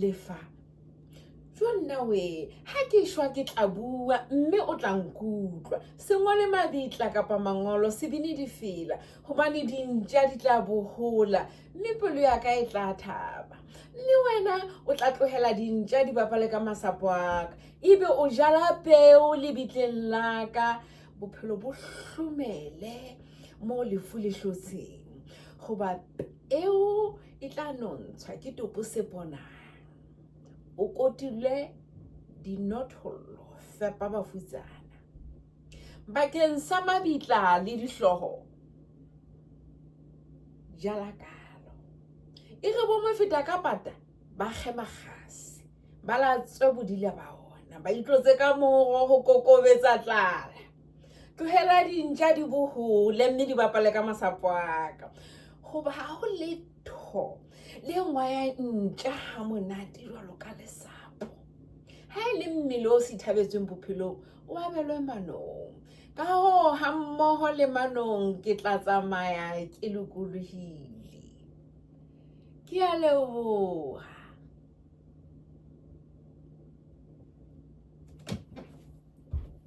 lefa jonna we ha ke shwa ke tla bua mme o tla nkutlwa sengole mabitla kapa mangolo se bine di fela hobane dintja di tla bohola mme pelo ya ka e tla thaba le wena o tla tlohela dintja di bapale ka masapo aka ebe o jala peo lebitleng la ka bophelo bo hlomele mo lefu le hlotseng goba eo e tla nontshwa ke topo se bonang o kotile dinothollo fepa bafutsana bakeng sa mabitla le dihloho jala kalo e re bo mafeta ka pata ba khema khasi ba la tswe bodile ba ona ba itlotse ka moro ho kokobetsa tlala tlohela dintja di bohole mme di bapale ka masapo aka goba ha ho letho le ngwaya ntja ha monate jwalo ka lesapo ha ile mmele o se thabetseng bophelong o abelwe manong ka ho ha mmoho le manong ke tla tsamaya ke lokolohile ke a leboha.